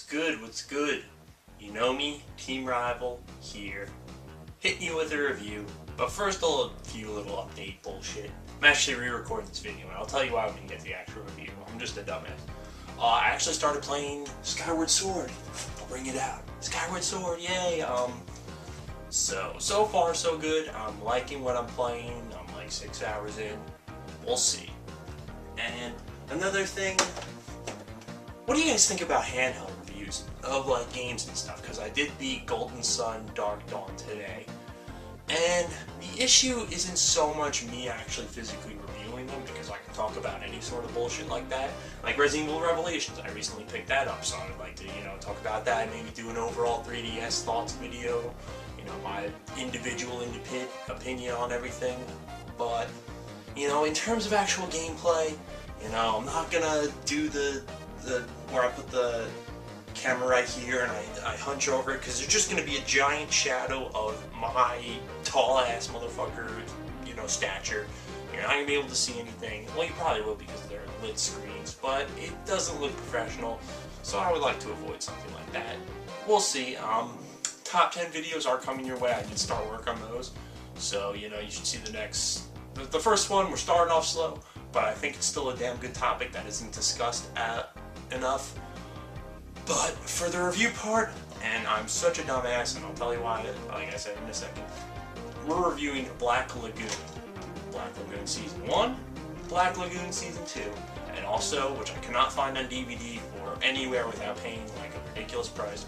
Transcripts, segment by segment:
good? What's good? You know me, Team Rival, here, hitting you with a review. But first, a few little update bullshit. I'm actually re-recording this video, and I'll tell you why when we get the actual review. I'm just a dumbass. I actually started playing Skyward Sword. I'll bring it out. Skyward Sword, yay! So far so good. I'm liking what I'm playing. I'm like 6 hours in. We'll see. And another thing, what do you guys think about handheld reviews of like games and stuff? Because I did beat Golden Sun Dark Dawn today. And the issue isn't so much me actually physically reviewing them, because I can talk about any sort of bullshit like that. Like Resident Evil Revelations, I recently picked that up, so I'd like to, talk about that, maybe do an overall 3DS thoughts video, my individual opinion on everything. But, in terms of actual gameplay, I'm not gonna do the where I put the camera right here and I hunch over it, because there's just going to be a giant shadow of my tall ass motherfucker, stature. You're not going to be able to see anything. Well, you probably will because they're lit screens, but it doesn't look professional, so I would like to avoid something like that. We'll see. Top 10 videos are coming your way. I did start work on those, so you should see the first one. We're starting off slow, but I think it's still a damn good topic that isn't discussed enough. But for the review part, and I'm such a dumbass, and I'll tell you why, like I said in a second, we're reviewing Black Lagoon. Black Lagoon Season 1, Black Lagoon Season 2, and also, which I cannot find on DVD or anywhere without paying like a ridiculous price,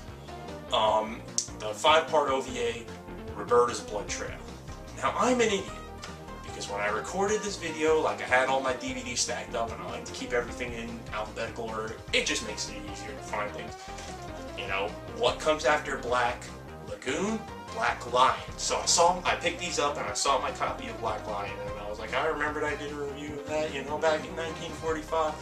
the 5-part OVA, Roberta's Blood Trail. Now, I'm an idiot, because when I recorded this video, I had all my DVDs stacked up, and I like to keep everything in alphabetical order. It just makes it easier to find things. What comes after Black Lagoon? Black Lion. So I picked these up, and I saw my copy of Black Lion, and I was like, I remembered I did a review of that, back in 1945.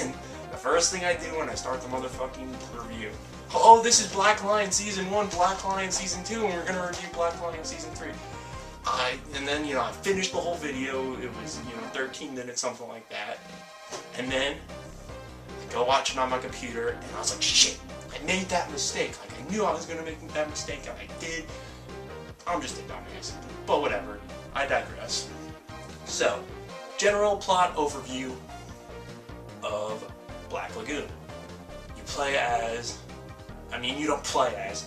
And the first thing I do when I start the motherfucking review, oh, this is Black Lion Season 1, Black Lion Season 2, and we're going to review Black Lion Season 3. And then, I finished the whole video. It was, 13 minutes, something like that. And then, I go watch it on my computer, and I was like, shit, I made that mistake. I knew I was going to make that mistake, and I did. I'm just a dumbass. But whatever, I digress. So, general plot overview of Black Lagoon. You play as, you don't play as,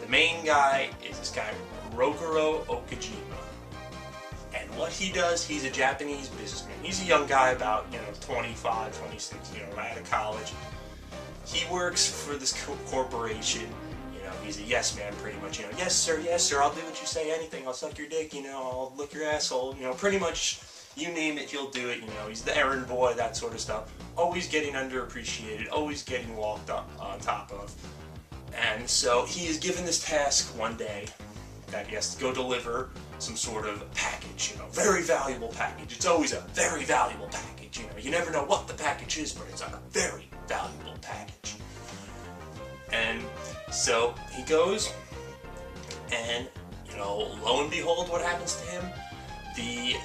the main guy is this guy, Rogoro Okajima. And what he does, he's a Japanese businessman. He's a young guy, about, 25, 26, right out of college. He works for this corporation. He's a yes man pretty much. Yes sir, I'll do what you say, anything. I'll suck your dick, I'll lick your asshole. Pretty much, you name it, he'll do it. He's the errand boy, that sort of stuff. Always getting underappreciated, always getting walked up on top of. And so he is given this task one day that he has to go deliver some sort of package, very valuable package. It's always a very valuable package, You never know what the package is, but it's a very valuable package. And so he goes, and, lo and behold, what happens to him? The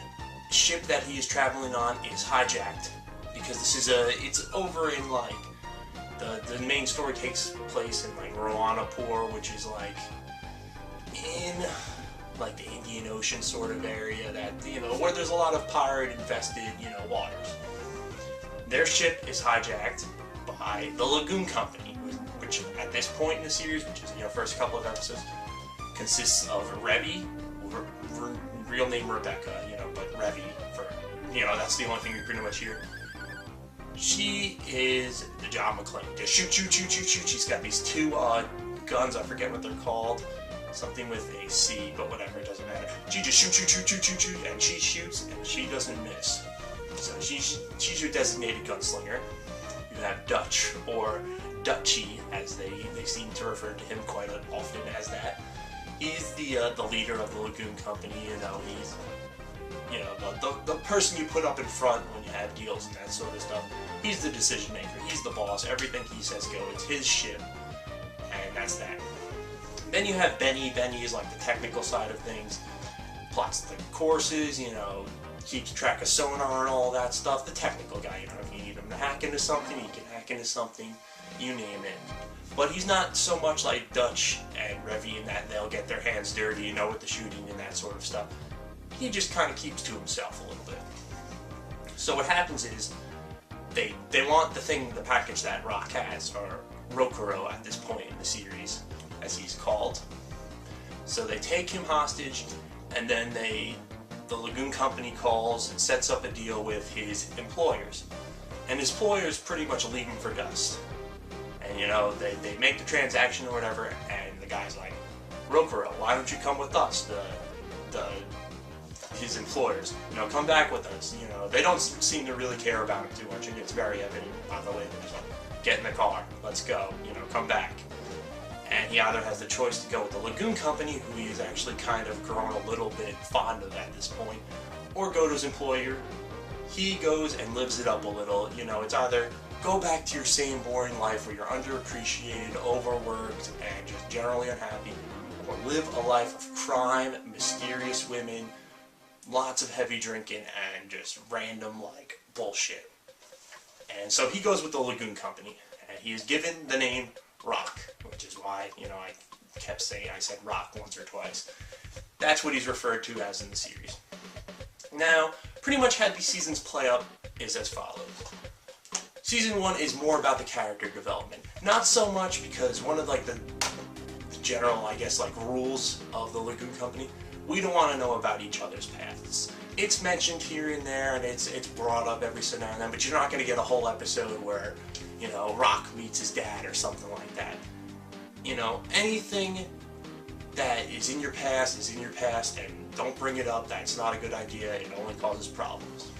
ship that he is traveling on is hijacked, because it's over in, the main story takes place in, Rowanapur, which is, in, the Indian Ocean sort of area that, where there's a lot of pirate-infested, waters. Their ship is hijacked by the Lagoon Company, which at this point in the series, which is, first couple of episodes, consists of Revy, real name Rebecca, but Revy, that's the only thing we pretty much hear. She is the John McClane. Just shoot. She's got these two guns, I forget what they're called. Something with a C, but whatever, it doesn't matter. She just shoot, and she shoots, and she doesn't miss. So she's your designated gunslinger. You have Dutch, or Dutchy, as they seem to refer to him quite often as that. He's the leader of the Lagoon Company. He's the person you put up in front when you have deals and that sort of stuff. He's the decision maker. He's the boss. Everything he says go. It's his ship, and that's that. Then you have Benny. Benny is the technical side of things. Plots the courses. Keeps track of sonar and all that stuff. The technical guy. If you need him to hack into something, he can hack into something. you name it. But he's not so much like Dutch and Revy in that they'll get their hands dirty, with the shooting and that sort of stuff. He just kind of keeps to himself a little bit. So what happens is, they want the package that Rock has, or Rokuro at this point in the series, as he's called. So they take him hostage, and then the Lagoon Company calls and sets up a deal with his employers. And his employers pretty much leave him for dust. And they make the transaction or whatever, and the guy's like, Rokuro, why don't you come with us? His employers, come back with us. They don't seem to really care about him too much, and it's very evident by the way they're just like, get in the car, let's go, come back. And he either has the choice to go with the Lagoon Company, who he's actually kind of grown a little bit fond of at this point, or go to his employer. He goes and lives it up a little. It's either go back to your same boring life where you're underappreciated, overworked, and just generally unhappy, or live a life of crime, mysterious women, lots of heavy drinking, and just random, bullshit. And so he goes with the Lagoon Company, and he is given the name Rock, which is why, I kept saying, I said Rock once or twice. That's what he's referred to as in the series. Now, pretty much how these seasons play up is as follows. Season 1 is more about the character development. Not so much because one of, the general, rules of the Lagoon Company, we don't want to know about each other's pasts. It's mentioned here and there, and it's brought up every so now and then, but you're not going to get a whole episode where, Rock meets his dad or something like that. Anything that is in your past, and don't bring it up. That's not a good idea. It only causes problems.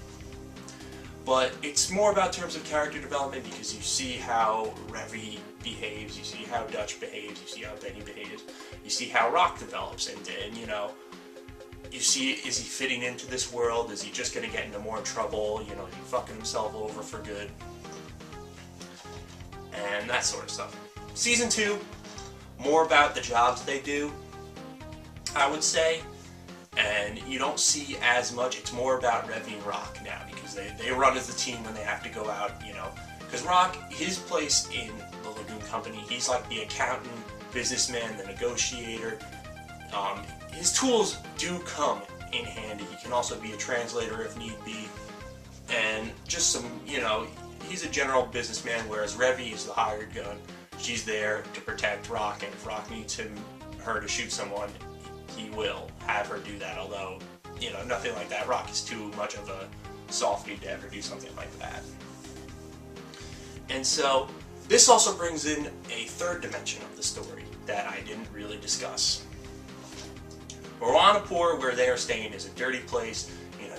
But it's more about terms of character development, because you see how Revy behaves, you see how Dutch behaves, you see how Benny behaves, you see how Rock develops, and you see, is he fitting into this world? Is he just going to get into more trouble? Is he fucking himself over for good? And that sort of stuff. Season 2, more about the jobs they do, I would say. And you don't see as much. It's more about Revy and Rock now, because they run as a team when they have to go out, Because Rock, his place in the Lagoon Company, he's like the accountant, businessman, the negotiator. His tools do come in handy. He can also be a translator if need be. And just some, he's a general businessman, whereas Revy is the hired gun. She's there to protect Rock, and if Rock needs her to shoot someone, he will have her do that, although, nothing like that. Rock is too much of a softie to ever do something like that. And so, this also brings in a third dimension of the story that I didn't really discuss. Orwanapur, where they are staying, is a dirty place.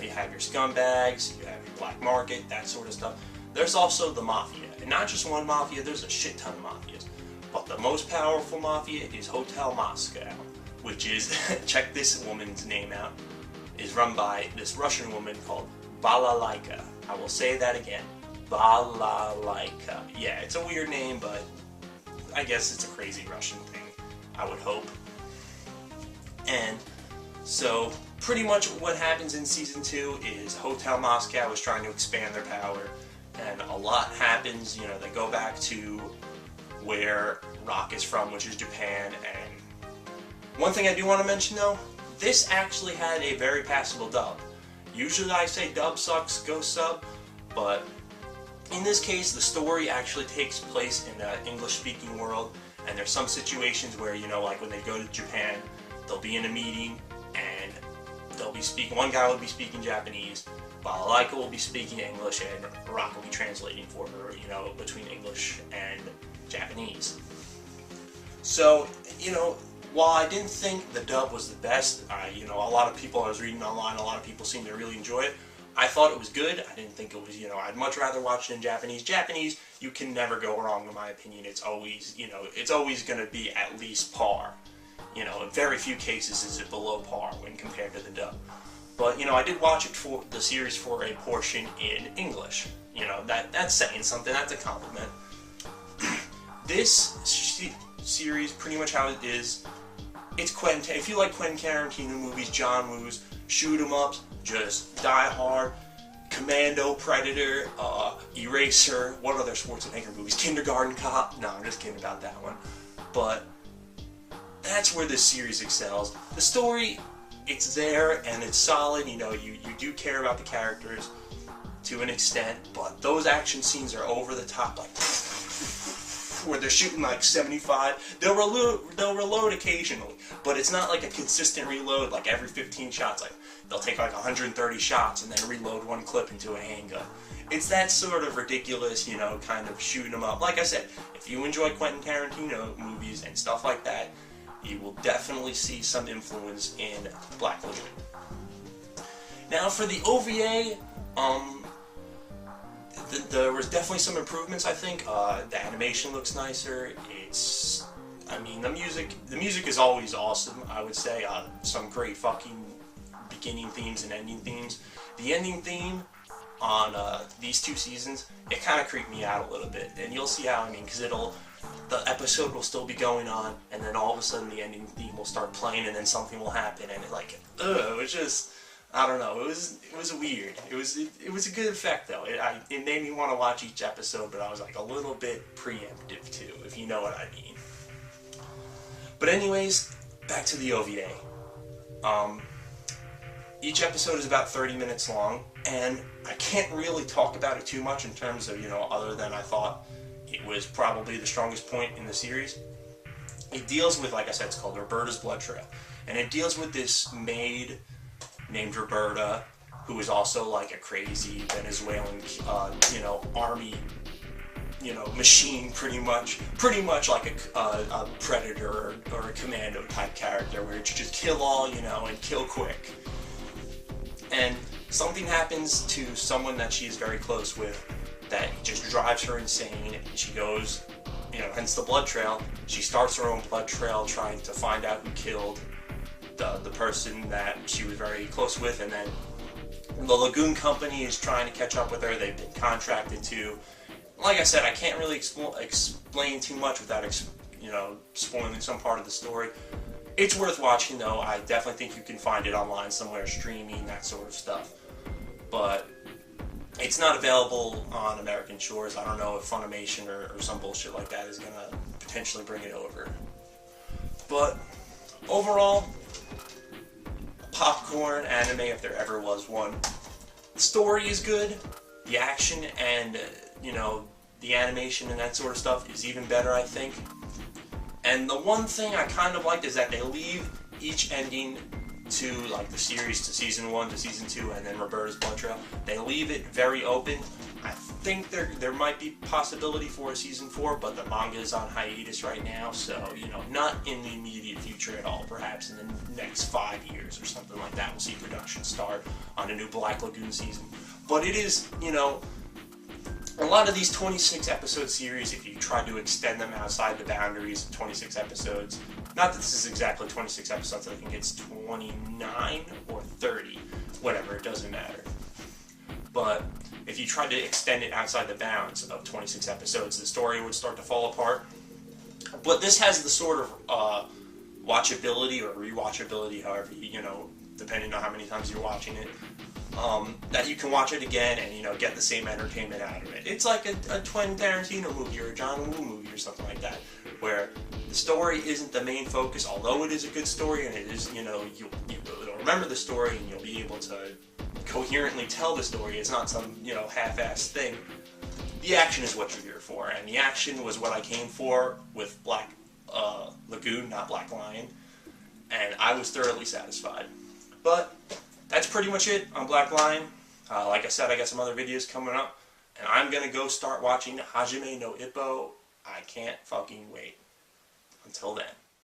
You have your scumbags, you have your black market, that sort of stuff. There's also the mafia, and not just one mafia, there's a shit ton of mafias. But the most powerful mafia is Hotel Moscow, which is, check this woman's name out, is run by this Russian woman called Balalaika. I will say that again, Balalaika. Yeah, it's a weird name, but I guess it's a crazy Russian thing, I would hope. And so, pretty much what happens in Season 2 is Hotel Moscow is trying to expand their power, and a lot happens. They go back to where Rock is from, which is Japan. And one thing I do want to mention, though, this actually had a very passable dub. Usually I say dub sucks, go sub, but in this case the story actually takes place in an English-speaking world, and there's some situations where, like when they go to Japan, they'll be in a meeting, and they'll be speaking, one guy will be speaking Japanese, Balalaika will be speaking English, and Rock will be translating for her, between English and Japanese. So, while I didn't think the dub was the best, a lot of people, I was reading online, a lot of people seem to really enjoy it. I thought it was good. I didn't think it was, I'd much rather watch it in Japanese. Japanese, you can never go wrong, in my opinion. It's always, it's always going to be at least par. In very few cases is it below par when compared to the dub. But, I did watch it for the series for a portion in English. That's saying something. That's a compliment. This series, pretty much how it is, it's Quentin. If you like Quentin Tarantino movies, John Woo's, shoot 'em ups, just die hard, Commando, Predator, Eraser, what other Schwarzenegger movies? Kindergarten Cop? No, I'm just kidding about that one. But that's where this series excels. The story, it's there and it's solid. You know, you do care about the characters to an extent, but those action scenes are over the top, like where they're shooting like 75. They'll reload occasionally, but it's not like a consistent reload like every 15 shots. Like they'll take like 130 shots and then reload one clip into a handgun. It's that sort of ridiculous, you know, kind of shooting them up. Like I said, if you enjoy Quentin Tarantino movies and stuff like that, you will definitely see some influence in Black Lagoon. Now for the OVA, there was definitely some improvements, I think. The animation looks nicer. I mean, the music is always awesome, I would say. Some great fucking beginning themes and ending themes. The ending theme on these 2 seasons, it kind of creeped me out a little bit. And you'll see how, I mean, because the episode will still be going on, and then all of a sudden the ending theme will start playing, and then something will happen, and it was just, I don't know, it was weird. It was a good effect though. It made me want to watch each episode, but I was like a little bit preemptive too, if you know what I mean. But anyways, back to the OVA. Each episode is about 30 minutes long, and I can't really talk about it too much in terms of, you know, other than I thought it was probably the strongest point in the series. It deals with, like I said, it's called Roberta's Blood Trail, and it deals with this maid named Roberta, who is also like a crazy Venezuelan, you know, army, you know, machine, pretty much like a Predator or a Commando type character, where you just kill all, you know, and kill quick. And something happens to someone that she's very close with that just drives her insane, and she goes, you know, hence the blood trail. She starts her own blood trail trying to find out who killed the person that she was very close with, and then the Lagoon company is trying to catch up with her. They've been contracted to. Like I said, I can't really explain too much without, you know, spoiling some part of the story. It's worth watching though. I definitely think you can find it online somewhere, streaming, that sort of stuff. But it's not available on American shores. I don't know if Funimation or some bullshit like that is gonna potentially bring it over. But overall, popcorn anime if there ever was one. The story is good. The action and, you know, the animation and that sort of stuff is even better, I think. And the one thing I kind of liked is that they leave each ending to, like, the series, to season 1 to season 2, and then Roberta's Blood Trail. They leave it very open. I think there might be possibility for a season 4, but the manga is on hiatus right now, so, you know, not in the immediate future at all. Perhaps in the next 5 years or something like that, we'll see production start on a new Black Lagoon season. But it is, you know, a lot of these 26 episode series, if you try to extend them outside the boundaries of 26 episodes, not that this is exactly 26 episodes, I think it's 29 or 30, whatever, it doesn't matter. But if you try to extend it outside the bounds of 26 episodes, the story would start to fall apart. But this has the sort of watchability or rewatchability, however, you know, depending on how many times you're watching it, that you can watch it again and, you know, get the same entertainment out of it. It's like a Quentin Tarantino movie or a John Woo movie or something like that, where the story isn't the main focus, although it is a good story and it is, you know, you'll remember the story and you'll be able to coherently tell the story. It's not some, you know, half-assed thing. The action is what you're here for, and the action was what I came for with Black Lagoon, not Black Lion, and I was thoroughly satisfied. But that's pretty much it on Black Lion. Like I said, I got some other videos coming up, and I'm gonna go start watching Hajime no Ippo. I can't fucking wait. Until then.